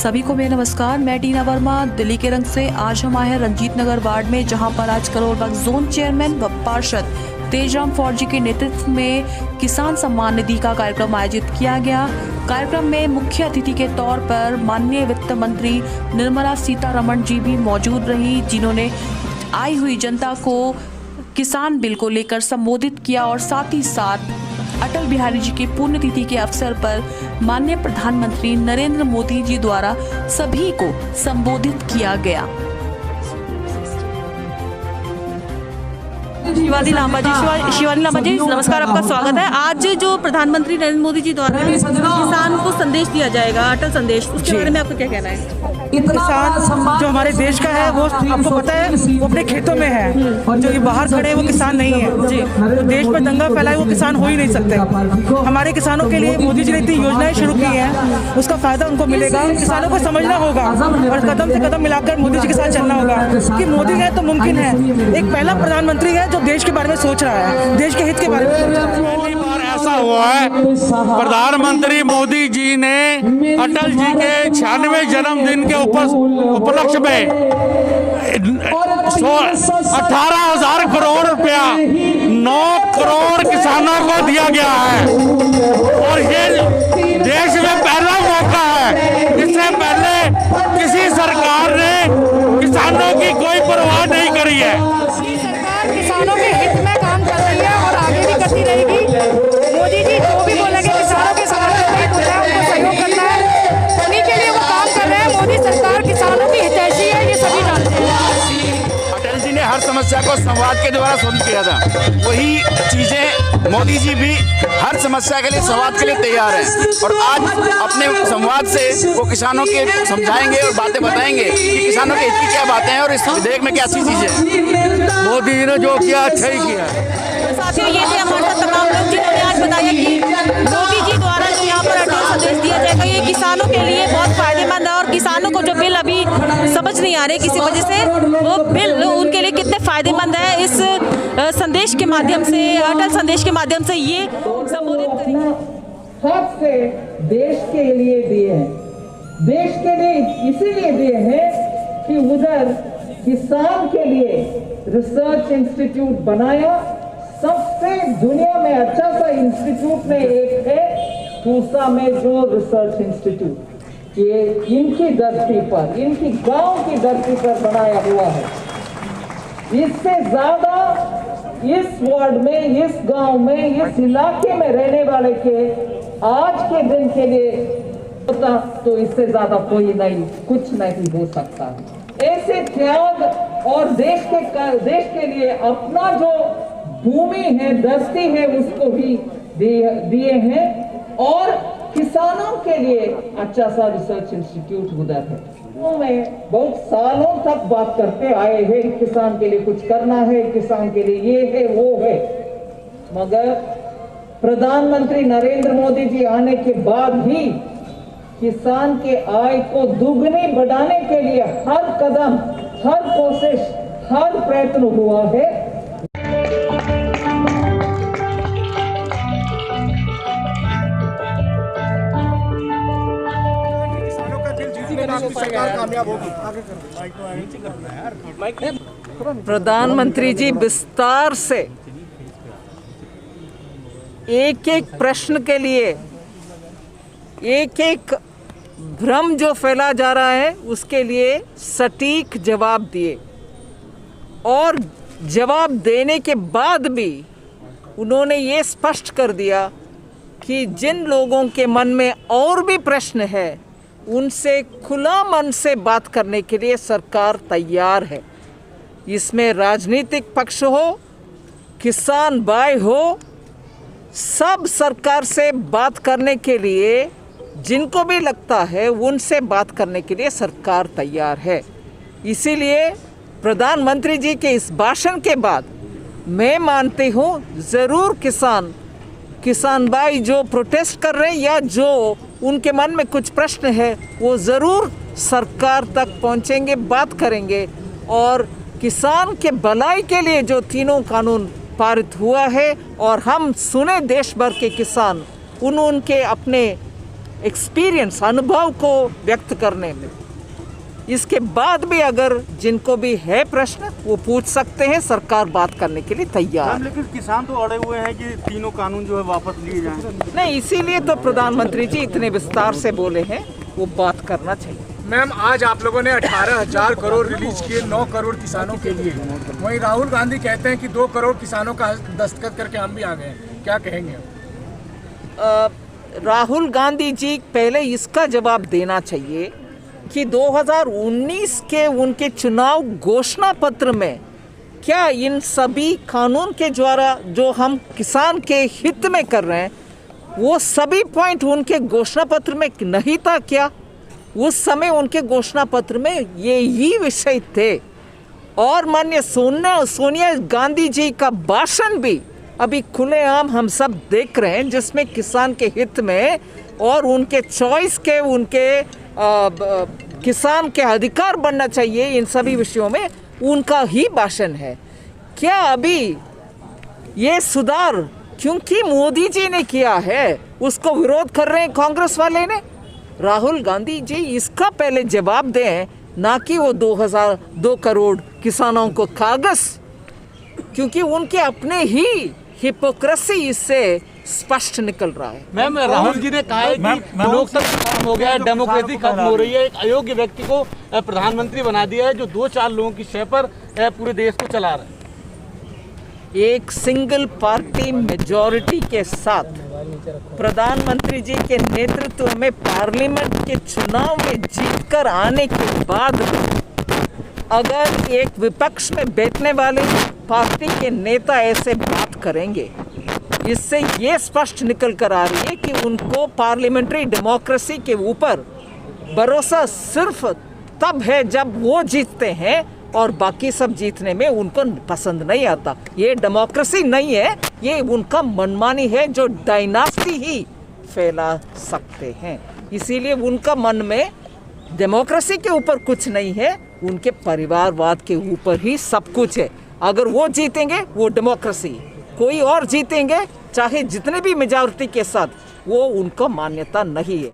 सभी को मेरा नमस्कार। मैं टीना वर्मा दिल्ली के रंग से। आज हम आए हैं रंजीत नगर वार्ड में, जहां पर आज करोलबाग जोन चेयरमैन व पार्षद तेजराम फौजी के नेतृत्व में किसान सम्मान निधि का कार्यक्रम आयोजित किया गया। कार्यक्रम में मुख्य अतिथि के तौर पर माननीय वित्त मंत्री निर्मला सीतारमण जी भी मौजूद रही, जिन्होंने आई हुई जनता को किसान बिल को लेकर संबोधित किया और साथ ही साथ अटल बिहारी जी की पुण्यतिथि के अवसर पर माननीय प्रधानमंत्री नरेंद्र मोदी जी द्वारा सभी को संबोधित किया गया। शिवानी लांबा जी, नमस्कार, आपका स्वागत है। आज जो प्रधानमंत्री नरेंद्र मोदी जी द्वारा किसान को संदेश दिया जाएगा, अटल संदेश, उसके बारे में आपको क्या कहना है? किसान जो हमारे देश का है वो आपको पता है वो अपने खेतों में है, और जो ये बाहर खड़े हैं वो किसान नहीं है जी। तो देश में दंगा फैलाए वो किसान हो ही नहीं सकते। हमारे किसानों के लिए मोदी जी ने इतनी योजनाएं शुरू की हैं, उसका फायदा उनको मिलेगा। किसानों को समझना होगा और कदम से कदम मिलाकर मोदी जी के साथ चलना होगा कि मोदी है तो मुमकिन है। एक पहला प्रधानमंत्री है जो देश के बारे में सोच रहा है, देश के हित के बारे में सोच रहा है। पहली बार ऐसा हुआ है, प्रधानमंत्री मोदी जी ने अटल जी के 96वें जन्मदिन के उपलक्ष्य में 18,000 करोड़ रुपया 9 करोड़ किसानों को दिया गया है, और ये देश में पहला मौका है। इससे पहले किसी सरकार ने किसानों की कोई परवाह नहीं करी है। सरकार किसानों के हित में काम कर रही है और आगे भी करती रहेगी। मोदी जी जो भी बोलेंगे किसानों के समर्थन में होता है, उनको सहयोग करना है, उन्हीं के लिए वो काम कर रहे हैं। मोदी सरकार किसानों की हितैषी है, ये सभी जानते हैं। अटल जी ने हर समस्या को संवाद के द्वारा सुलझ किया था, वही चीजें मोदी जी भी हर समस्या के लिए संवाद के लिए तैयार हैं, और आज अपने संवाद से वो किसानों के समझाएंगे और बातें बताएंगे कि किसानों के हित की क्या बातें हैं और इस विधेयक में क्या अच्छी चीजें हैं। मोदी जी ने जो किया अच्छा ही किया। साथियों, ये थे हमारे साथ तमाम लोग जिन्होंने आज बताया कि मोदी जी द्वारा जो यहाँ पर अटल संदेश दिया जाएगा ये किसानों के लिए बहुत फायदेमंद है, और किसानों को जो बिल अभी समझ नहीं आ रहे किसी वजह से, वो बिल उनके लिए कितने फायदेमंद है, इस संदेश के माध्यम से, अटल संदेश के माध्यम से ये संबोधित करेंगे। हाथ से देश के लिए दिए हैं, देश के लिए इसीलिए दिए हैं कि उधर किसान के लिए रिसर्च इंस्टीट्यूट बनाया। सबसे दुनिया में अच्छा सा इंस्टीट्यूट में एक है पूसा में जो रिसर्च इंस्टीट्यूट, ये इनकी धरती पर, इनकी गांव की धरती पर बनाया हुआ है। इससे ज्यादा इस वार्ड में, इस गांव में, इस इलाके में रहने वाले के आज के दिन के लिए होता तो इससे ज्यादा कोई नहीं, कुछ नहीं हो सकता। ऐसे त्याग और देश के लिए अपना जो भूमि है, धरती है, उसको भी दिए हैं, और किसानों के लिए अच्छा सा रिसर्च इंस्टीट्यूट उधर है। में बहुत सालों तक बात करते आए हैं, किसान के लिए कुछ करना है, किसान के लिए ये है वो है, मगर प्रधानमंत्री नरेंद्र मोदी जी आने के बाद भी किसान के आय को दुगनी बढ़ाने के लिए हर कदम, हर कोशिश, हर प्रयत्न हुआ है। प्रधानमंत्री जी विस्तार से एक एक प्रश्न के लिए, एक एक भ्रम जो फैला जा रहा है उसके लिए सटीक जवाब दिए, और जवाब देने के बाद भी उन्होंने ये स्पष्ट कर दिया कि जिन लोगों के मन में और भी प्रश्न है उनसे खुला मन से बात करने के लिए सरकार तैयार है। इसमें राजनीतिक पक्ष हो, किसान भाई हो, सब सरकार से बात करने के लिए, जिनको भी लगता है उनसे बात करने के लिए सरकार तैयार है। इसीलिए प्रधानमंत्री जी के इस भाषण के बाद मैं मानती हूँ ज़रूर किसान भाई जो प्रोटेस्ट कर रहे हैं या जो उनके मन में कुछ प्रश्न है वो ज़रूर सरकार तक पहुँचेंगे, बात करेंगे, और किसान के भलाई के लिए जो तीनों कानून पारित हुआ है और हम सुने देश भर के किसान उनके अपने एक्सपीरियंस, अनुभव को व्यक्त करने में। इसके बाद भी अगर जिनको भी है प्रश्न वो पूछ सकते हैं, सरकार बात करने के लिए तैयार है। लेकिन किसान तो अड़े हुए हैं कि तीनों कानून जो है वापस लिए जाएं। नहीं, इसीलिए तो प्रधानमंत्री जी इतने विस्तार से बोले हैं, वो बात करना चाहिए। मैम, आज आप लोगों ने 18,000 करोड़ रिलीज किए 9 करोड़ किसानों के लिए। वहीं राहुल गांधी कहते हैं कि 2 करोड़ किसानों का दस्तखत करके हम भी आ गए हैं, क्या कहेंगे? राहुल गांधी जी पहले इसका जवाब देना चाहिए कि 2019 के उनके चुनाव घोषणा पत्र में क्या इन सभी कानून के द्वारा जो हम किसान के हित में कर रहे हैं वो सभी पॉइंट उनके घोषणा पत्र में नहीं था क्या? उस समय उनके घोषणा पत्र में ये ही विषय थे। और माननीय सोनिया गांधी जी का भाषण भी अभी खुलेआम हम सब देख रहे हैं, जिसमें किसान के हित में और उनके चॉइस के, उनके किसान के अधिकार बनना चाहिए, इन सभी विषयों में उनका ही भाषण है। क्या अभी ये सुधार क्योंकि मोदी जी ने किया है उसको विरोध कर रहे हैं कांग्रेस वाले ने? राहुल गांधी जी इसका पहले जवाब दें, ना कि वो 2 करोड़ किसानों को कागज, क्योंकि उनके अपने ही हिपोक्रेसी इससे स्पष्ट निकल रहा है। मैम, राहुल जी ने कहा है कि लोकतंत्र खत्म हो गया है, डेमोक्रेसी खत्म हो रही है, एक अयोग्य व्यक्ति को प्रधानमंत्री बना दिया है जो 2-4 लोगों की शय पर पूरे देश को चला रहा है। एक सिंगल पार्टी मेजॉरिटी के साथ प्रधानमंत्री जी के नेतृत्व में पार्लियामेंट के चुनाव में जीतकर आने के बाद अगर एक विपक्ष में बैठने वाले पार्टी के नेता ऐसे बात करेंगे, इससे ये स्पष्ट निकल कर आ रही है कि उनको पार्लियामेंट्री डेमोक्रेसी के ऊपर भरोसा सिर्फ तब है जब वो जीतते हैं और बाकी सब जीतने में उनको पसंद नहीं आता। ये डेमोक्रेसी नहीं है, ये उनका मनमानी है जो डायनास्टी ही फैला सकते हैं। इसीलिए उनका मन में डेमोक्रेसी के ऊपर कुछ नहीं है, उनके परिवारवाद के ऊपर ही सब कुछ है। अगर वो जीतेंगे वो डेमोक्रेसी, कोई और जीतेंगे चाहे जितने भी मेजॉरिटी के साथ, वो उनको मान्यता नहीं है।